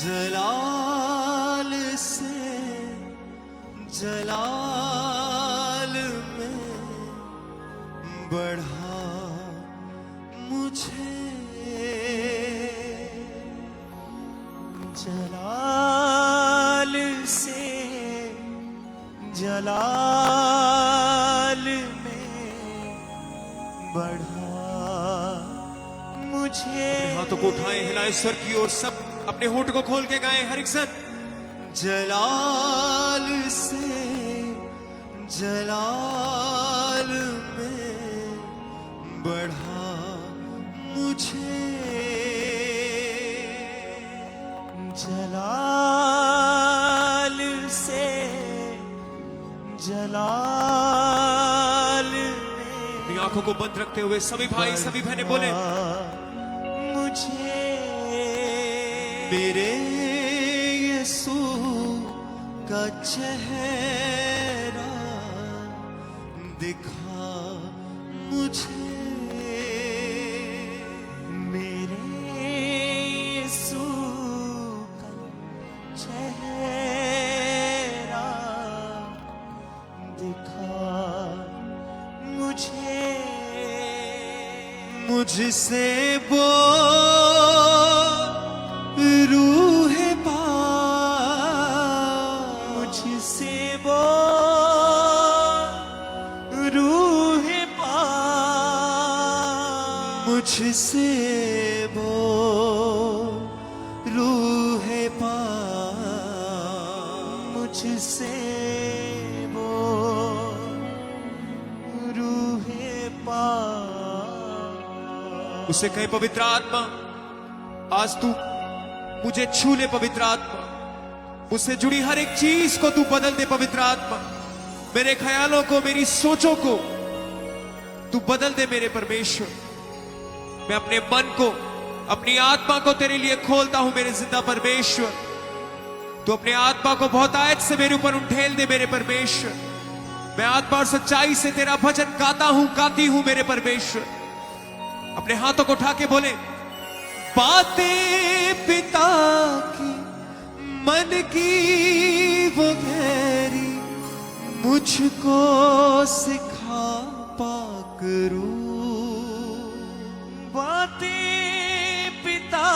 जलाल से जलाल में बढ़ा मुझे, जलाल से जलाल में बढ़ा मुझे। हाथों को उठाएं, हिलाएं स्वर की ओर, सब अपने होठ को खोल के गाएं हर एक सन। जलाल से जलाल में बढ़ा मुझे, जलाल से जलाल में। आंखों को बंद रखते हुए सभी भाई सभी बहनें बोले, मुझे मेरे यीशु का चेहरा दिखा मुझे, मेरे यीशु का चेहरा दिखा मुझे, मुझसे बोल रूह पाक, मुझसे बोल रूह पाक, मुझसे बोल रूह पाक, मुझसे बोल रूह पाक। उसे कहे पवित्र आत्मा आज तू मुझे छू ले, पवित्र आत्मा मुझसे जुड़ी हर एक चीज को तू बदल दे, पवित्र आत्मा मेरे ख्यालों को, मेरी सोचों को तू बदल दे मेरे परमेश्वर। मैं अपने मन को, अपनी आत्मा को तेरे लिए खोलता हूं मेरे जिंदा परमेश्वर। तू अपने आत्मा को बहुत आयत से मेरे ऊपर उठेल दे मेरे परमेश्वर। मैं आत्मा और सच्चाई से तेरा भजन गाता हूं, गाती हूं मेरे परमेश्वर। अपने हाथों को उठा के बोले, बातें पिता की मन की वो गहरी मुझको सिखा पाक रूह। बातें पिता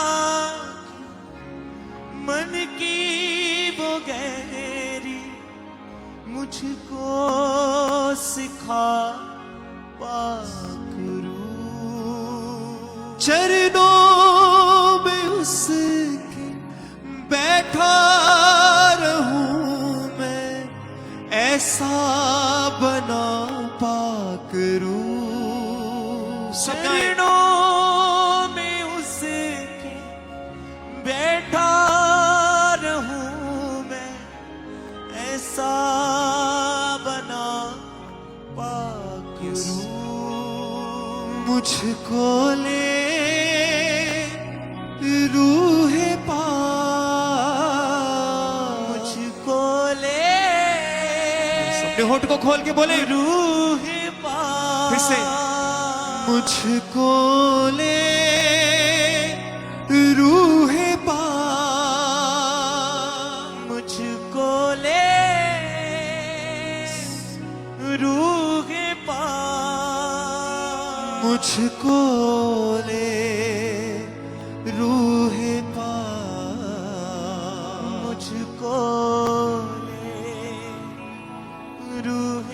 मन की वो गहरी मुझको सिखा पाक रूह। चरणों में उसके बैठा रहूं मैं, ऐसा बना पाक रूह। चरणों में उसके बैठा रहूं मैं, ऐसा बना पाक रूह। मुझको ले रूह पाक, मुझको ले। अपने होठ को खोल के बोले, रूह पाक, फिर से मुझको ले रूह पाक, मुझको ले रूह पाक, मुझको ले रूह पाक, मुझको ले रूह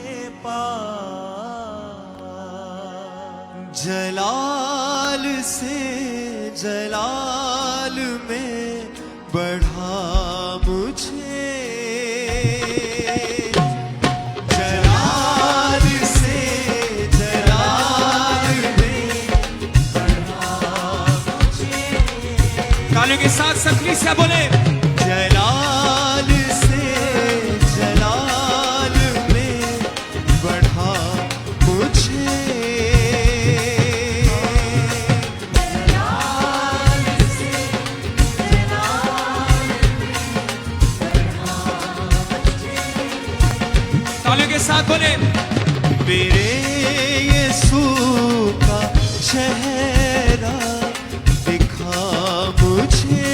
पाक। जलाल से जलाल में बढ़ा मुझे, जलाल से जलाल में बढ़ा मुझे। तालियों के साथ सकली से बोले, जलाल से जलाल में बढ़ा मुझे, जलाल से जलाल में बढ़ा मुझे। तालियों के साथ बोले, मेरे यीशु का चेहरा दिखा मुझे,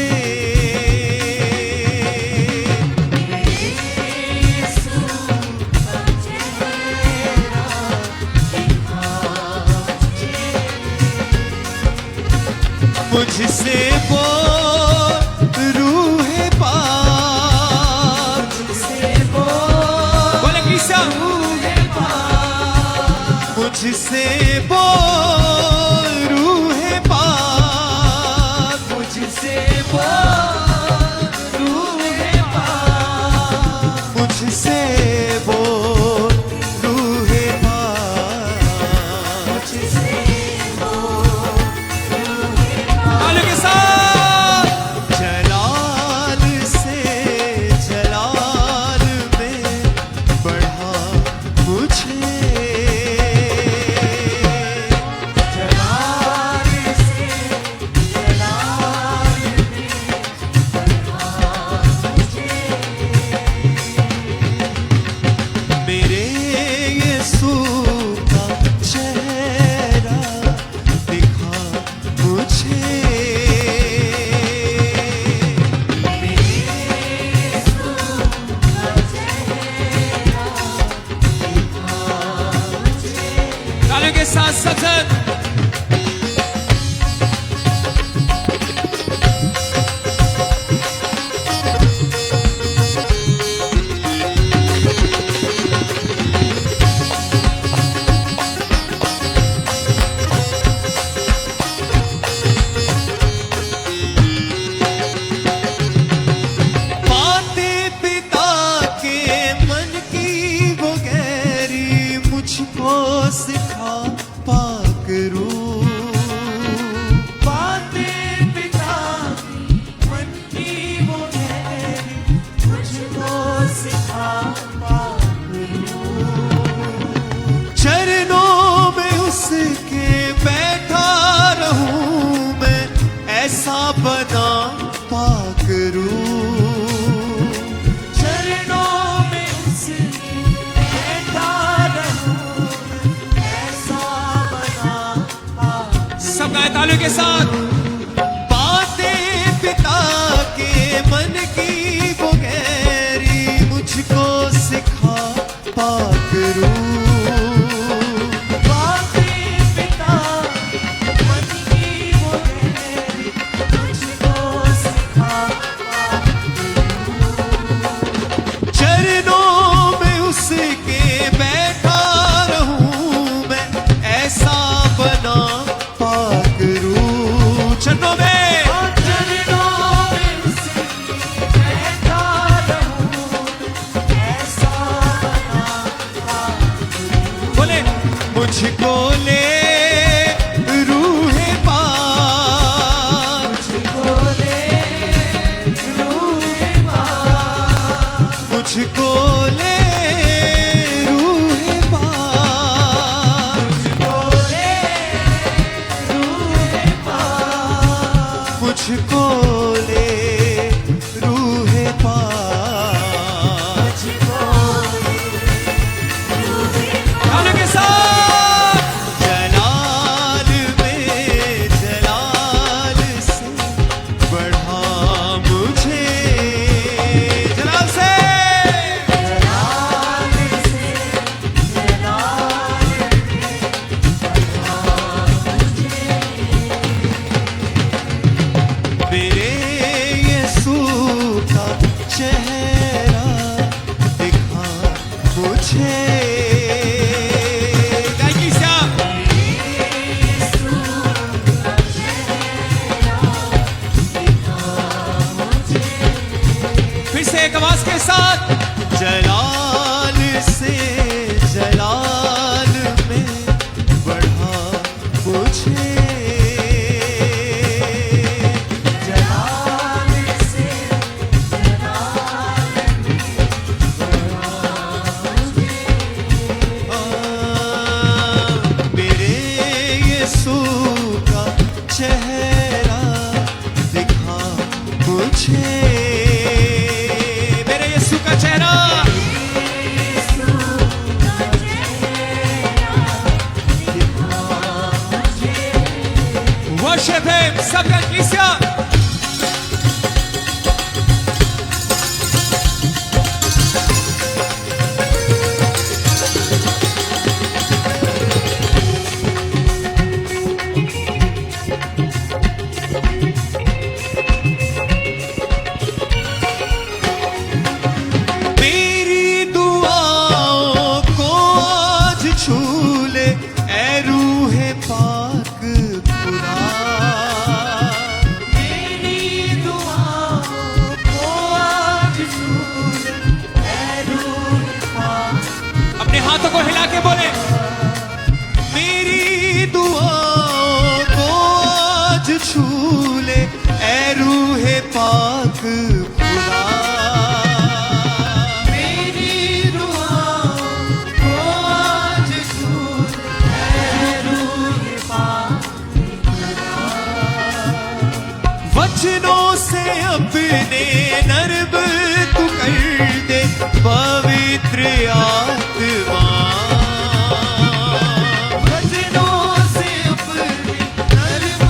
मुझसे बोल रूह पाक, बोले किसा मुझसे बोल रूह पाक, मुझसे बोल रूह पाक, मुझसे बोल रूह पाक, मुझसे तालियों के साथ जलाल से जलाल में बढ़ा मुझे, मेरे यीशु का चेहरा दिखा मुझे, तालियों के साथ सजन बातें पिता के मन की वो गहरी मुझको सिखा पाक रूह, बातें पिता की मन की वो गहरी मुझको सिखा पाक रूह, चरणों में उसके बैठा रहूं मैं, ऐसा बना पाक रूह, चरणों में उसके बैठा रहूं मैं, ऐसा बना पाक, सब गाए तालियों के साथ, बातें पिता के मन की वो गहरी मुझको सिखा पाक रूह, बातें पिता मन की वो गहरी मुझको सिखा पाक रूह, चरणों में उसके बैठा रहूं मैं, ऐसा बना पाक रूह, चरणों में उसके बैठा रहूं, ऐसा बना पाक रूह, बोले मुझको ले रूह पाक, मुझको ले रूह पाक, मुझको ले रूह पाक, मुझको ले रूह पाक, मुझको ले रूह पाक, तालियों के साथ जलाल में जलाल से बढ़ा मुझे, जलाल से मेरे यीशु का चेहरा दिखा मुझे, गायकी से फिर से एक आवाज के साथ जलाल से जलाल में बढ़ा मुझे, मेरे यीशु का चेहरा दिखा मुझे, मेरे यीशु का चेहरा, वर्शिप है सबका कलीसिया, पवित्र आत्मा वचनों से अपनी नर्म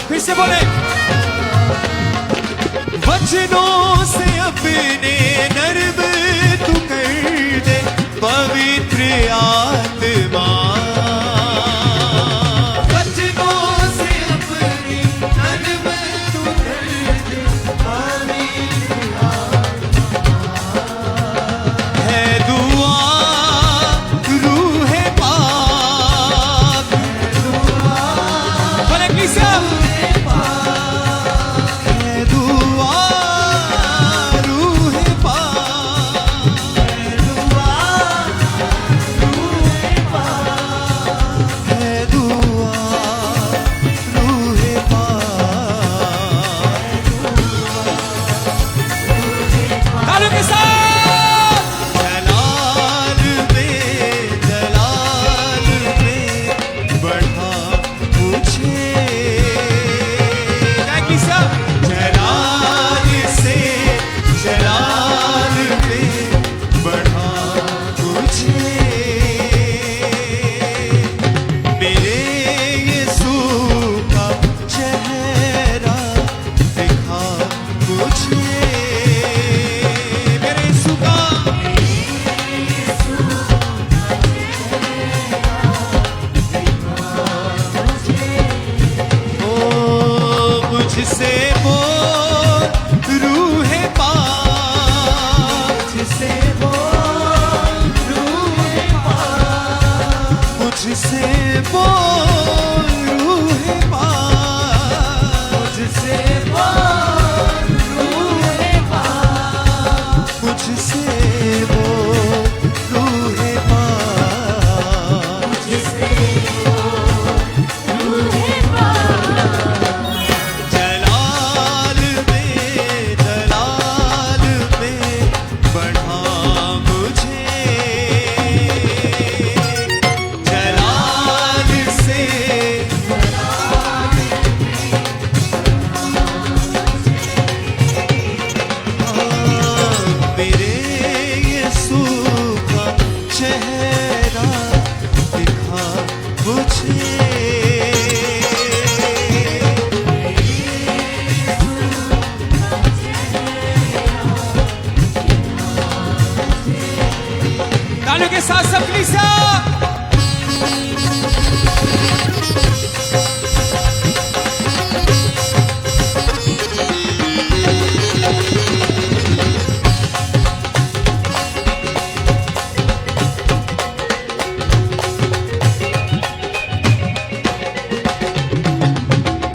फिर से बोले, वचनों से अपने नर्म तू कर दे पवित्र आत्मा वचनों से अपनी नर्म तू कर दे पवित्र है दुआ रूह पाक बोले किसे है दुआ रूह पाक है दुआ रूह पाक तालियों के साथ जलाल में बढ़ा मुझे क्या किसे जलाल में बढ़ा मुझे मेरे यीशु का चेहरा दिखा मुझे मेरे यीशु का ओ मुझसे बोल रूह पाक मुझसे बोल रूह पाक मुझसे बोल रूह पाक मुझसे बोल रूह पाक मुझसे बोल रूह पाक जलाल में बढ़ा मुझे जलाल से मेरे यीशु का चेहरा दिखा मुझे तालियों के साथ सब कलीसिया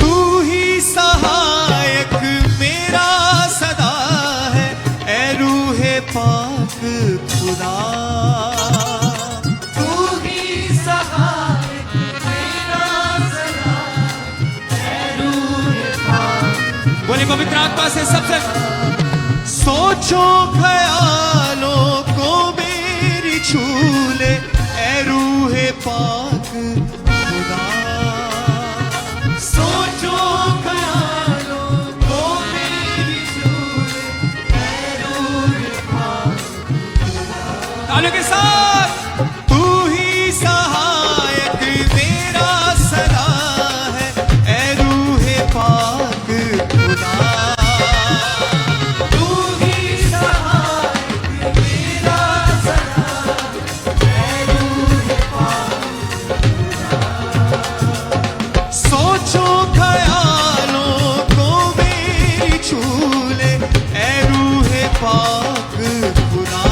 तू ही सहायक मेरा सदा है ए रूह पाक खुदा तू ही सहायक मेरा सदा है रूह पाक बोले पवित्र आत्मा से सबसे सोचो ख्यालों को मेरी छूले ए रूह पाक खुदा सोचो ख्यालों को मेरी छूले ए रूह पाक तालियों के साथ तू ही सहायक मेरा सदा है ए रूह पाक खुदा तू ही सहायक मेरा सदा है रूह पाक खुदा सोचो ख्यालों को मेरी छूले ए रूह पाक खुदा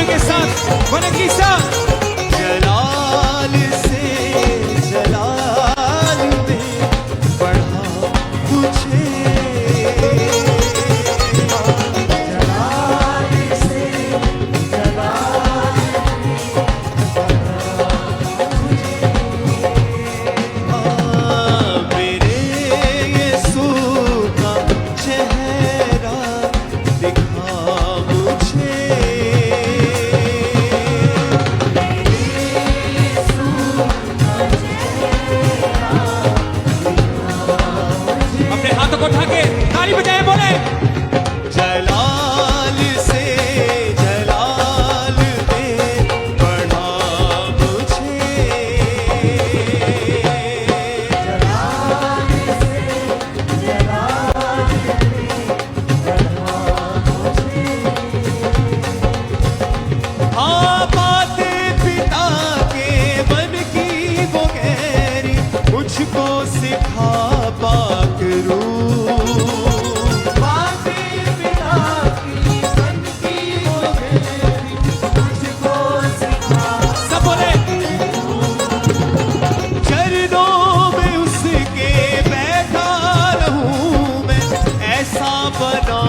के साथ बोले किसा जलाल से जलाल में बढ़ा मुझे जलाल से जलाल मेरे यीशु का चेहरा दिखा मुझे अपने हाथों को उठा के ताली बजाए बोले जलाल से जलाल में बढ़ा मुझे जलाल से जलाल में बढ़ा मुझे हाँ बातें पिता के मन की वो गहरी मुझको सिखा पाक रूह बातें पिता की मन की वो गहरी मुझको सिखा सब बोले चरणों में उसके बैठा रहूं मैं ऐसा बना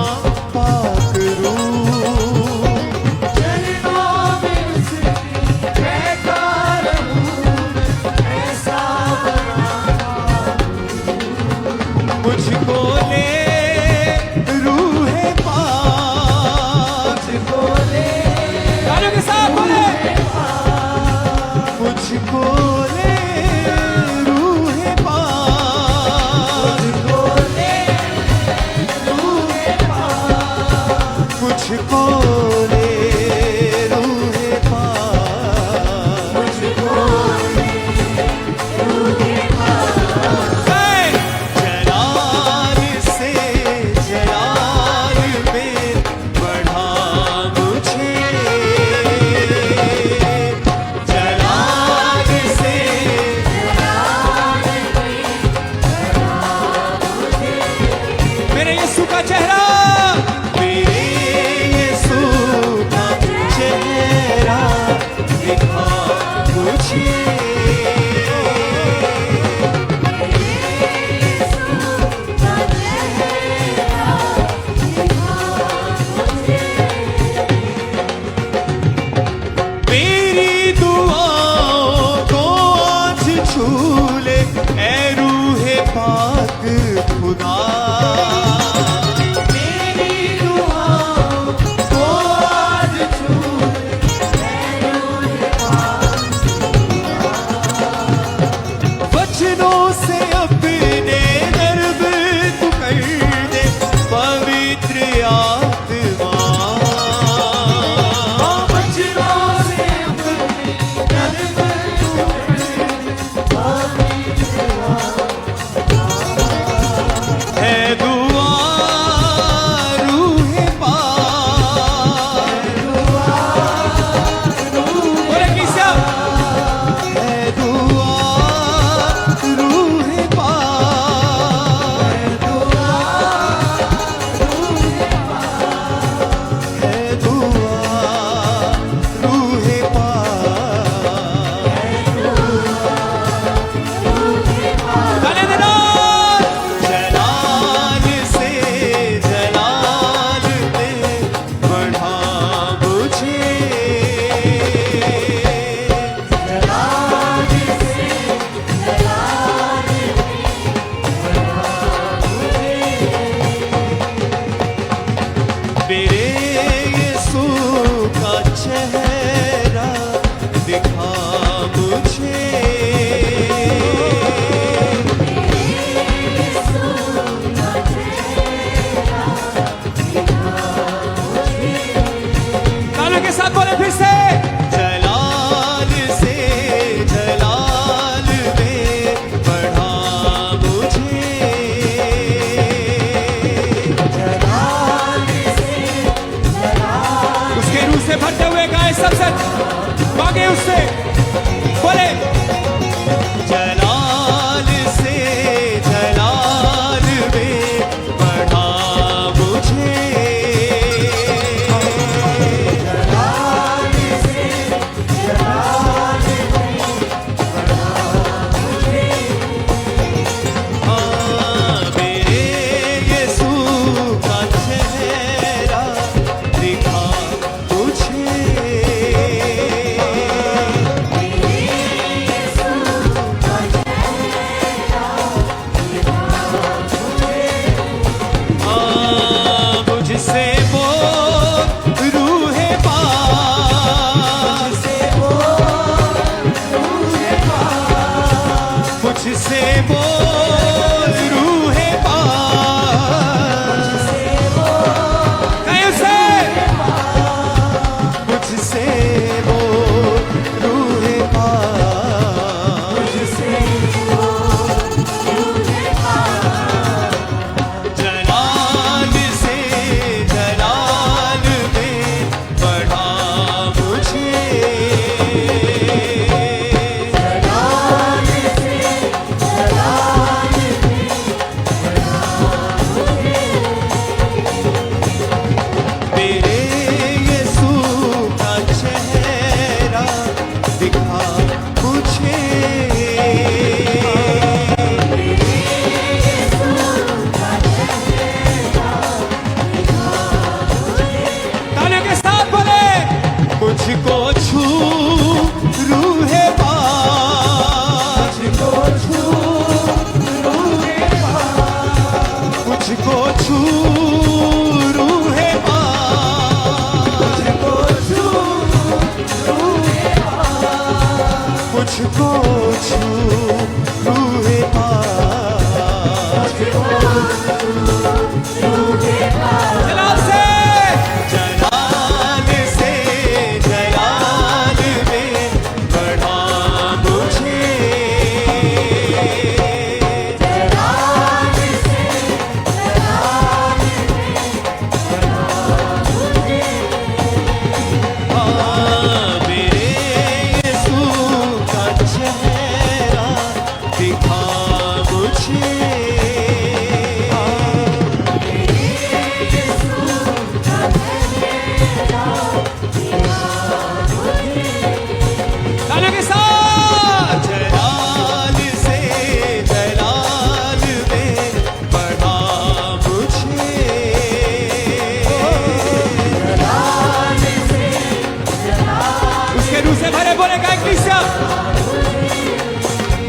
पाक रूह चरणों में उसके बैठा रहूं मैं ऐसा बना मुझको ले रूह पाक मुझको ले तालियों के साथ बोले मुझको ले रूह पाक मुझको ले रूह पाक मुझको ले रूह पाक मुझको ले रूह पाक जलाल से जलाल में बढ़ा मुझे जलाल से मेरे यीशु का चेहरा मेरे यीशु का चेहरा दिखा मुझे मेरी दुआओं को आज छू ले ऐ रूह पाक खुदा मेरी दुआओं को आज छू ले ऐ रूह पाक वचनों से अपने दर्द तू कर दे पवित्र आत्मा वचनों से अपने दर्द तू कर दे पवित्र आत्मा है दुआ रूह पाक बोले किसा है दुआ रूह पाक है दुआ रूह पाक ताली देना जलाल से जलाल में बढ़ा मुझे जलाल से जलाल मेरे यीशु का चेहरा दिखा मुझे तालियों के साथ बोले फिर से जलाल से जलाल में बढ़ा मुझे जलाल से जलाल उसके रूह से भरते हुए गाए सब सच मांगे उससे बोले जलाल से जलाल में बढ़ा मुझे जलाल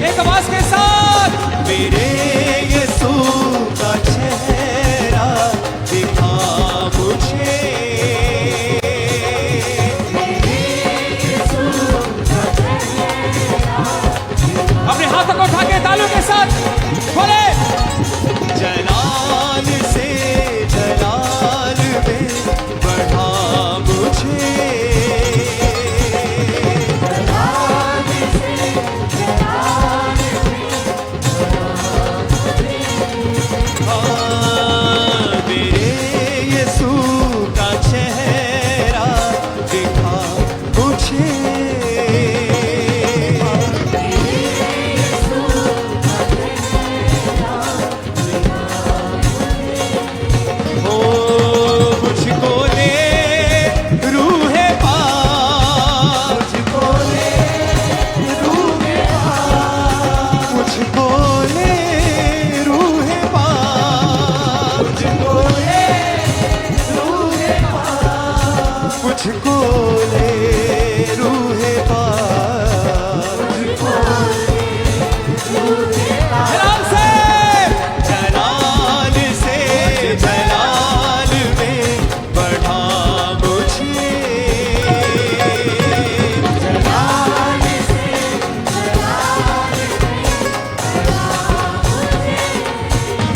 एक आवाज के साथ मेरे यीशु का चेहरा दिखा मुझे। अपने हाथों को उठा के तालियों के साथ बोले जलाल से जलाल में बढ़ा मुझे। मेरे यीशु का चेहरा दिखा मुझे। ओ मुझको ले रूहे पाक, मुझको ले रूहे पाक, मुझको ले रूहे पाक, मुझको ले रूहे पाक, मुझको ले रूहे पाक, मुझको जलाल से जलाल से जलाल में बढ़ा मुझे। जलाल से जलाल में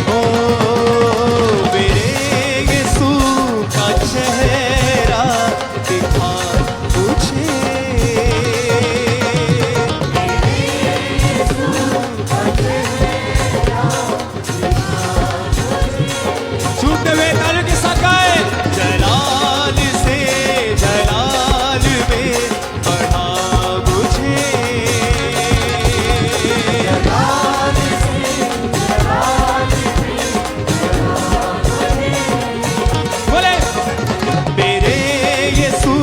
ओ मेरे यीशु का चेहरा दिखा मुझे। छूटते हुए तालियों के साथ गाए जलाल से जलाल में बढ़ा मुझे। जलाल से जलाल बोले मेरे यीशु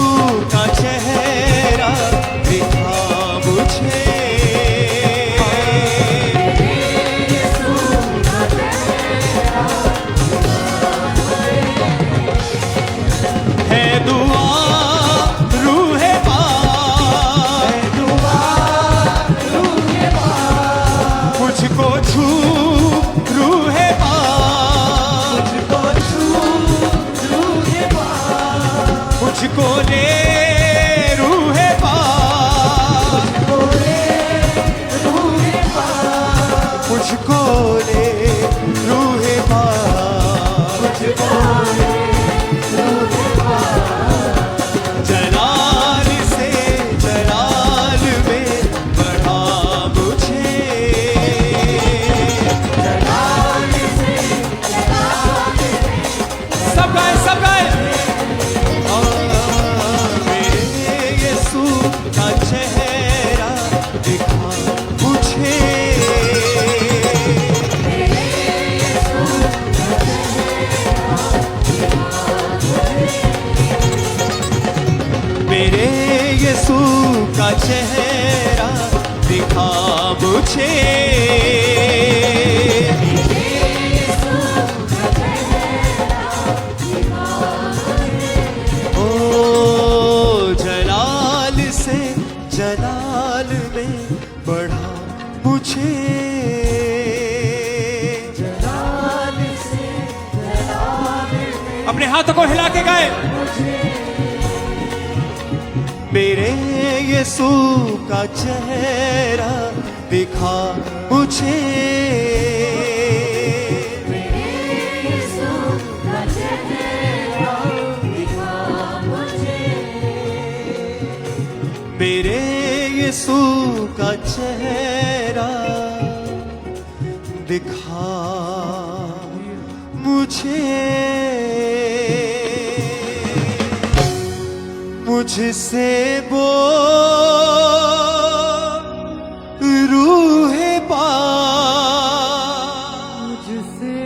का चेहरा दिखा मुझे। है दुआ रूहे पाक, है दुआ रूहे पाक, मुझको छू रूहे पाक, मुझको छू रूहे पाक, मुझको ले रूहे पाक, मुझको ले रूहे पाक, मुझको ले रूहे पाक, मुझको ले जलाल से जलाल में बढ़ा मुझे। जलाल से जलाल सब गाए सब गाए मेरे यीशु का चेहरा दिखा मुझे। मेरे यीशु का चेहरा दिखा मुझे। ओ जलाल से जलाल में बढ़ा मुझे। जलाल से जलाल में अपने हाथों को हिला के गाए मेरे यीशु का चेहरा दिखा मुझे। मेरे यीशु का चेहरा दिखा मुझे। मुझसे बोल रूहे पाक, मुझसे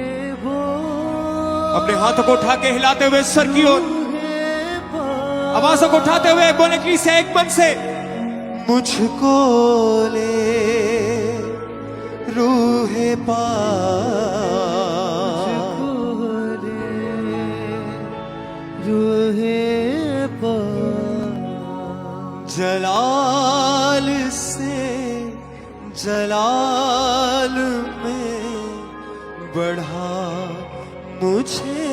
बोल अपने हाथों को उठा के हिलाते हुए सर की ओर आवाजों को उठाते हुए बोले कि से एक मन से मुझको ले रूहे पाक, जलाल से जलाल में बढ़ा मुझे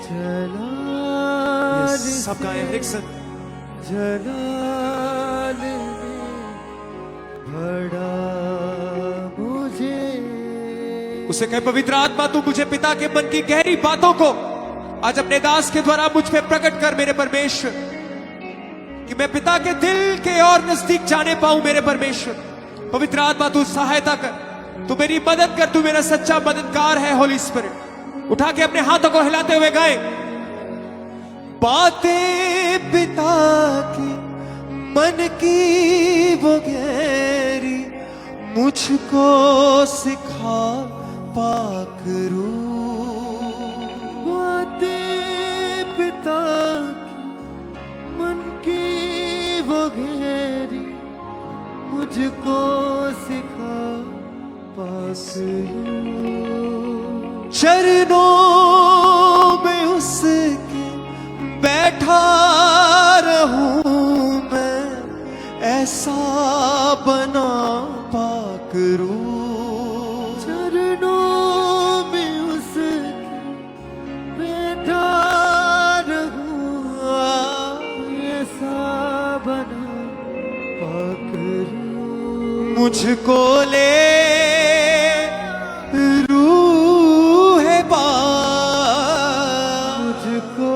जलाल सब गाएं हर एक संग। जलाल में बढ़ा मुझे। उसे कहे पवित्र आत्मा तू मुझे पिता के मन की गहरी बातों को आज अपने दास के द्वारा मुझ पे प्रकट कर मेरे परमेश्वर, कि मैं पिता के दिल के और नजदीक जाने पाऊं मेरे परमेश्वर। पवित्र आत्मा तू सहायता कर, तू मेरी मदद कर, तू मेरा सच्चा मददगार है। होली स्पिरिट उठा के अपने हाथों को हिलाते हुए गाए। बातें पिता की मन की वो गहरी मुझको सिखा पाक रू। बातें पिता की मन की वो गहरी मुझको सिखा पाक रू। चरणों में उसके बैठा रहूं मैं, ऐसा बना पाक रू। चरणों में उसके बैठा रहूं, ऐसा बना पाक रू। मुझको ले रूह पाक, मुझको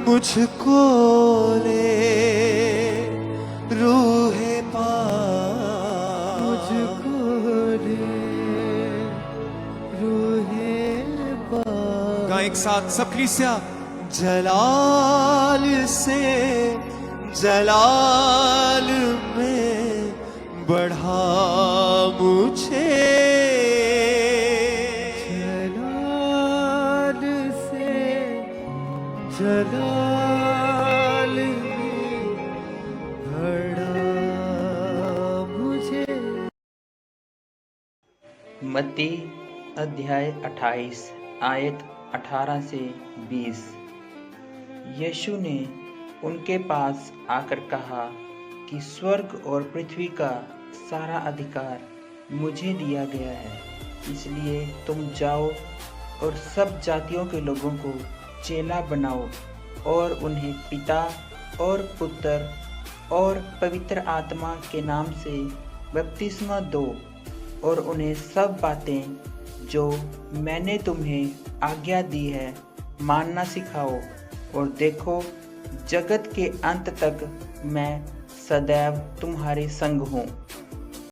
मुझको ले रूह पाक, मुझको ले रूह पाक। गाएं एक साथ सब कलीसिया। जलाल से जलाल में बढ़ा मुझे। जलाल से जलाल में बढ़ा मुझे। मत्ती अध्याय 28 आयत 18 से 20। यीशु ने उनके पास आकर कहा कि स्वर्ग और पृथ्वी का सारा अधिकार मुझे दिया गया है, इसलिए तुम जाओ और सब जातियों के लोगों को चेला बनाओ और उन्हें पिता और पुत्र और पवित्र आत्मा के नाम से बपतिस्मा दो और उन्हें सब बातें जो मैंने तुम्हें आज्ञा दी है मानना सिखाओ, और देखो जगत के अंत तक मैं सदैव तुम्हारे संग हूँ।